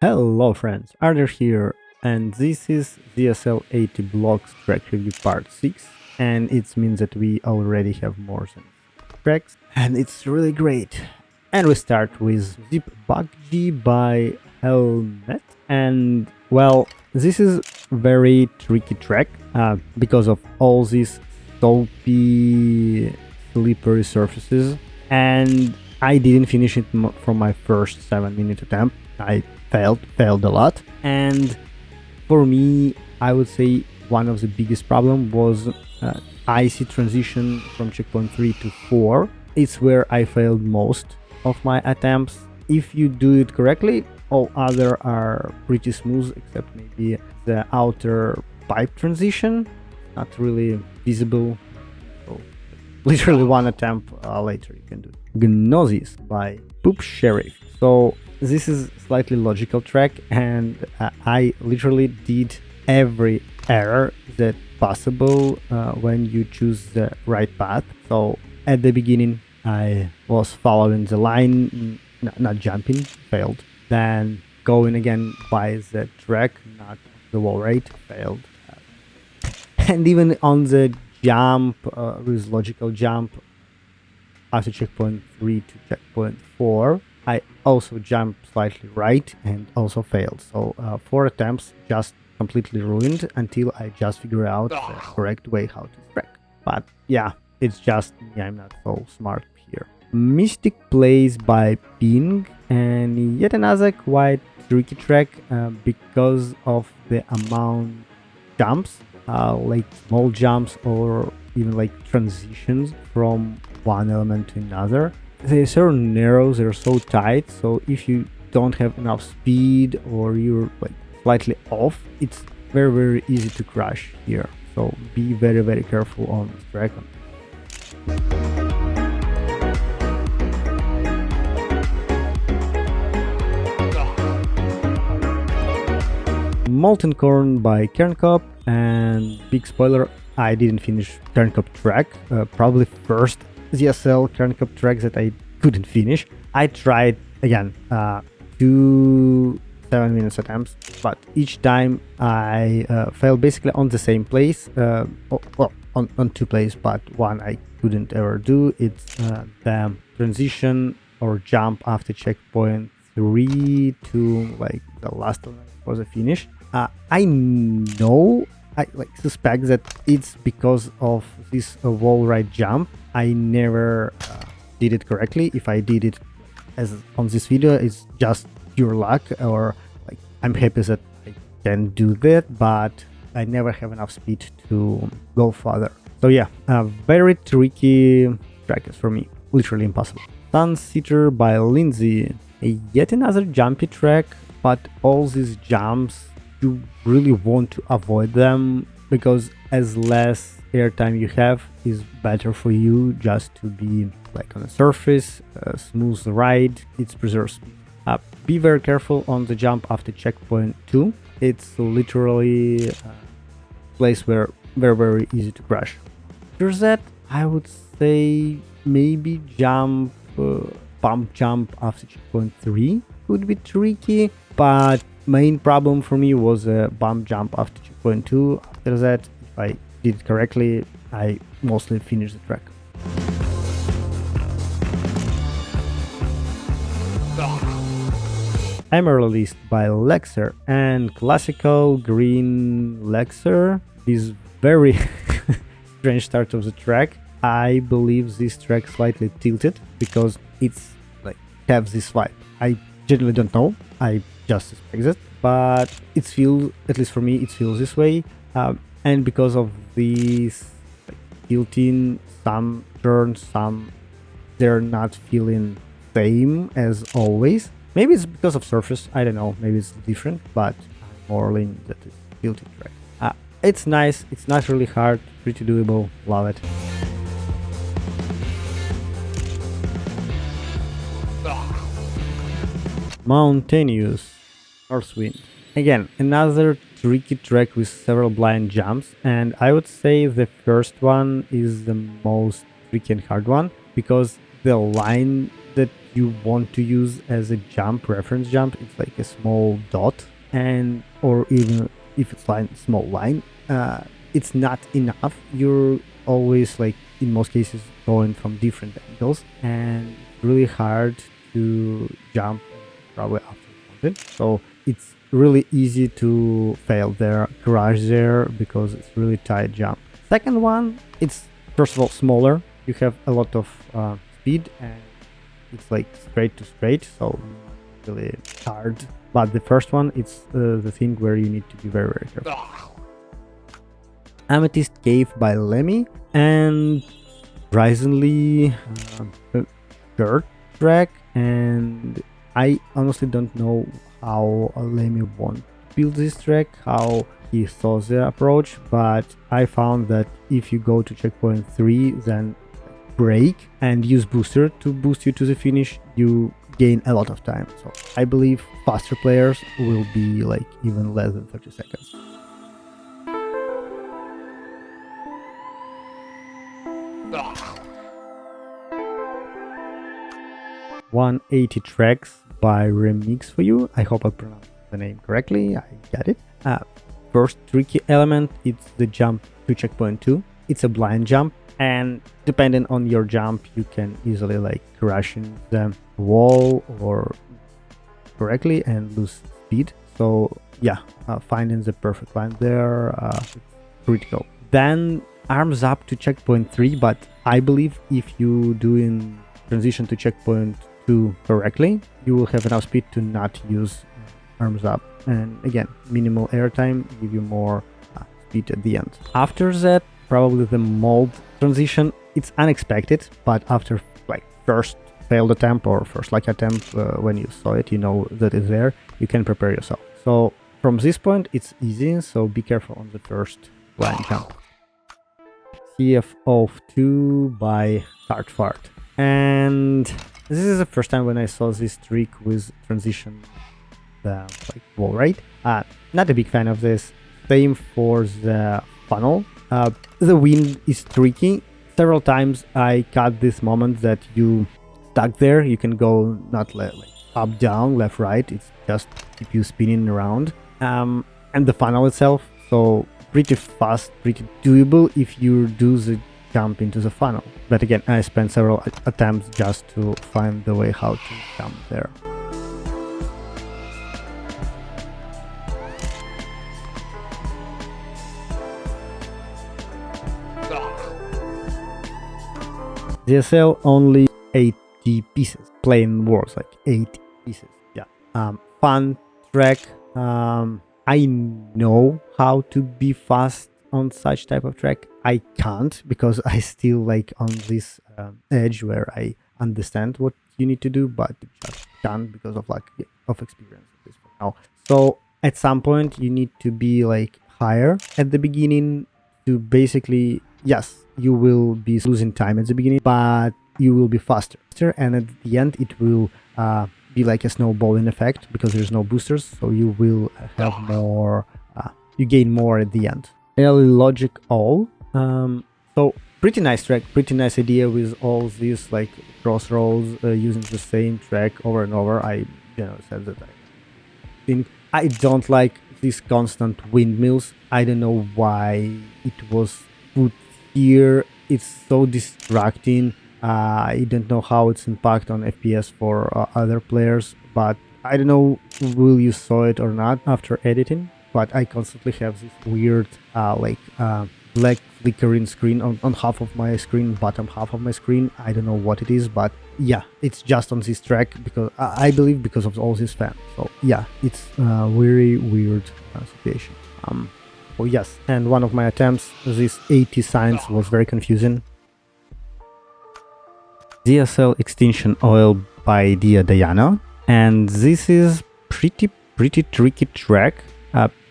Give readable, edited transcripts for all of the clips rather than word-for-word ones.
Hello friends, Arthur here, and this is ZSL 80 blocks track review part 6, and it means that we already have more than tracks, and it's really great. And we start with Zeepbakje by Helmet, and well, this is very tricky track because of all these soapy, slippery surfaces, and I didn't finish it from my first 7-minute attempt. I failed a lot, and for me I would say one of the biggest problem was icy transition from checkpoint 3 to 4. It's where I failed most of my attempts. If you do it correctly, all other are pretty smooth except maybe the outer pipe transition, not really visible, so literally one attempt later you can do it. Gnosis by Poop Sheriff. So this is slightly logical track, and I literally did every error that possible when you choose the right path. So at the beginning I was following the line, not jumping, failed. Then going again by the track, not the wall rate, failed. And even on the jump, with logical jump after checkpoint 3 to checkpoint 4, I also jumped slightly right and also failed. So 4 attempts just completely ruined until I just figure out the correct way how to track. But yeah, it's just me, I'm not so smart here. Mystic Plays by Ping, and yet another quite tricky track because of the amount jumps, like small jumps or even like transitions from one element to another. They're so narrow, they're so tight, so if you don't have enough speed or you're like slightly off, it's very easy to crash here. So be very careful on this track. Molten Core by Kerncop, and big spoiler, I didn't finish Kerncop track, probably first ZSL Kerncop track that I couldn't finish. I tried again 2 7-minute attempts, but each time I failed basically on the same place, well, on 2 places, but one I couldn't ever do. It's the transition or jump after checkpoint 3 to like the last one for the finish. I know, I like suspect that it's because of this wall right jump. I never did it correctly. If I did it as on this video, it's just pure luck, or like I'm happy that I can do that, but I never have enough speed to go further. So yeah, very tricky track is for me, literally impossible. Sunsitter by Lindsay, yet another jumpy track, but all these jumps you really want to avoid them, because as less airtime you have is better for you, just to be like on a surface, a smooth ride. It preserves speed. Be very careful on the jump after checkpoint 2. It's literally a place where very easy to crash. After that, I would say maybe bump jump after checkpoint 3 would be tricky, but main problem for me was a bump jump after checkpoint 2. After that, if I did it correctly, I mostly finished the track. Emeralyst by Lexer, and classical green Lexer is very strange start of the track. I believe this track slightly tilted because it's like have this vibe. I generally don't know, I just suspect that, but it feels, at least for me, it feels this way. And because of this like, tilting, some turns, some they're not feeling same as always. Maybe it's because of surface, I don't know, maybe it's different, but more lean that is tilted track. It's nice, it's not really hard, pretty doable, love it. Mountainous, Northwind. Again, another tricky track with several blind jumps, and I would say the first one is the most tricky and hard one, because the line that you want to use as a jump, reference jump, it's like a small dot, and or even if it's small line, it's not enough. You're always like in most cases going from different angles, and it's really hard to jump probably after mountain. So it's really easy to fail there, crash there, because it's really tight jump. Second one, it's first of all smaller. You have a lot of speed, and it's like straight to straight, so really hard. But the first one, it's the thing where you need to be very, very careful. Amethyst Cave by Lemmy, and surprisingly third track, and I honestly don't know how Lemmy won't build this track, how he saw the approach, but I found that if you go to checkpoint 3, then break and use booster to boost you to the finish, you gain a lot of time. So I believe faster players will be like even less than 30 seconds. — 180 tracks by Remix for you. I hope I pronounced the name correctly. I got it. First tricky element, it's the jump to checkpoint 2. It's a blind jump, and depending on your jump, you can easily like crash in the wall or correctly and lose speed. So yeah, finding the perfect line there is critical. Then arms up to checkpoint 3, but I believe if you doing transition to checkpoint 2 correctly, you will have enough speed to not use arms up. And again, minimal airtime give you more speed at the end. After that, probably the mold transition. It's unexpected, but after like first failed attempt or first lucky attempt, when you saw it, you know that it's there, you can prepare yourself. So from this point, it's easy, so be careful on the first blind jump. CFO2 by Tart Fart. And this is the first time when I saw this trick with transition, the like wall ride. Not a big fan of this. Same for the funnel. The wind is tricky. Several times I got this moment that you stuck there. You can go not like up, down, left, right. It's just keep you spinning around. And the funnel itself, so pretty fast, pretty doable if you do the jump into the funnel. But again, I spent several attempts just to find the way how to jump there. ZSL only 80 pieces, plain words, like 80 pieces. Yeah, fun track. I know how to be fast on such type of track. I can't, because I still like on this edge where I understand what you need to do, but just can't because of lack of experience at this point now. So at some point you need to be like higher at the beginning to basically, yes, you will be losing time at the beginning, but you will be faster, and at the end it will be like a snowballing effect because there's no boosters, so you will have more, you gain more at the end. Early Logic All. So pretty nice track, pretty nice idea with all these like crossroads, using the same track over and over. I said that I think I don't like these constant windmills. I don't know why it was put here. It's so distracting. I don't know how it's impact on FPS for other players, but I don't know will you saw it or not after editing, but I constantly have this weird black flickering screen on half of my screen, bottom half of my screen. I don't know what it is, but yeah, it's just on this track because I believe because of all these fans. So yeah, it's a very weird situation. Oh yes, and one of my attempts, this 80 signs was very confusing. ZSL Extinction-Oil by Diana, and this is pretty tricky track.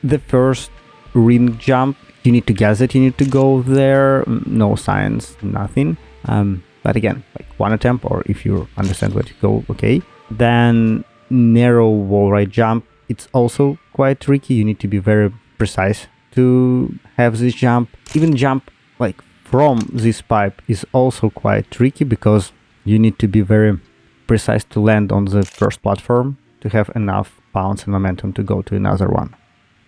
The first ring jump, you need to guess it, you need to go there, no signs, nothing. But again, like one attempt, or if you understand where to go, okay. Then narrow wall ride jump, it's also quite tricky, you need to be very precise to have this jump. Even jump like from this pipe is also quite tricky because you need to be very precise to land on the first platform to have enough bounce and momentum to go to another one.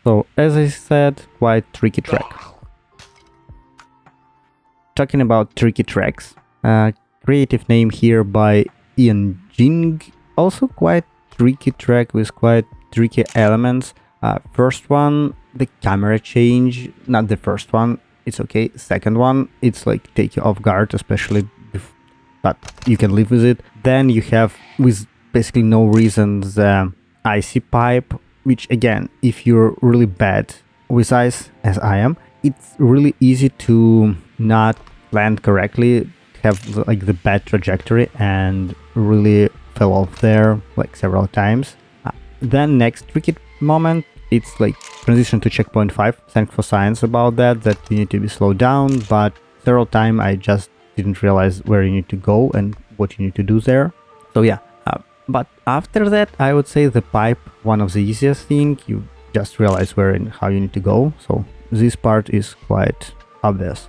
So as I said, quite tricky track. Talking about tricky tracks, creative name here by Ian Jing, also quite tricky track with quite tricky elements. First one, the camera change, not the first one, it's okay. Second one, it's like take you off guard, especially but you can live with it. Then you have, with basically no reason, the icy pipe, which again, if you're really bad with ice, as I am, it's really easy to not land correctly, have like the bad trajectory and really fell off there like several times. Then next tricky moment, it's like transition to checkpoint 5. Thanks for science about that you need to be slowed down, but several times I just didn't realize where you need to go and what you need to do there. So yeah, but after that, I would say the pipe, one of the easiest thing, you just realize where and how you need to go. So this part is quite obvious.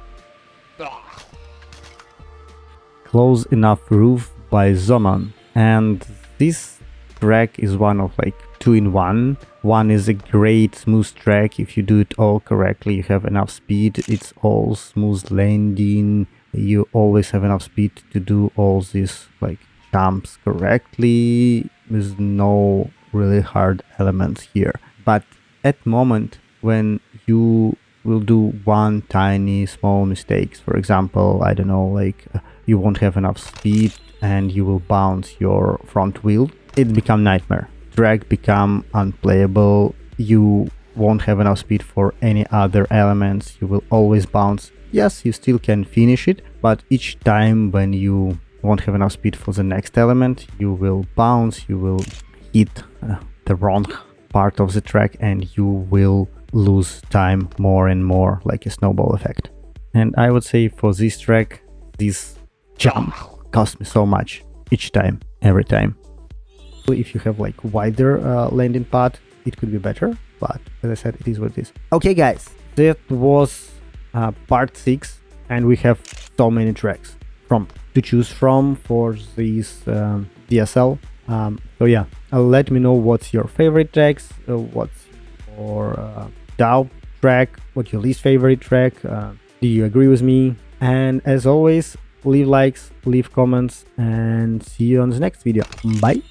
Close Enough Roof by Zoman, and this track is one of like 2-in-1. One is a great smooth track. If you do it all correctly, you have enough speed, it's all smooth landing, you always have enough speed to do all these like jumps correctly with no really hard elements here. But at moment when you will do one tiny small mistakes, for example, I don't know, like you won't have enough speed and you will bounce your front wheel, it become nightmare. Track become unplayable, you won't have enough speed for any other elements, you will always bounce. Yes, you still can finish it, but each time when you won't have enough speed for the next element, you will bounce, you will hit the wrong part of the track and you will lose time more and more, like a snowball effect. And I would say for this track, this jump cost me so much each time, every time. If you have like wider landing path, it could be better, but as I said, it is what it is. Okay guys, that was part 6, and we have so many tracks to choose from for this ZSL. So yeah, let me know what's your favorite tracks, what's your doubt track, what's your least favorite track, do you agree with me? And as always, leave likes, leave comments, and see you on the next video. Bye.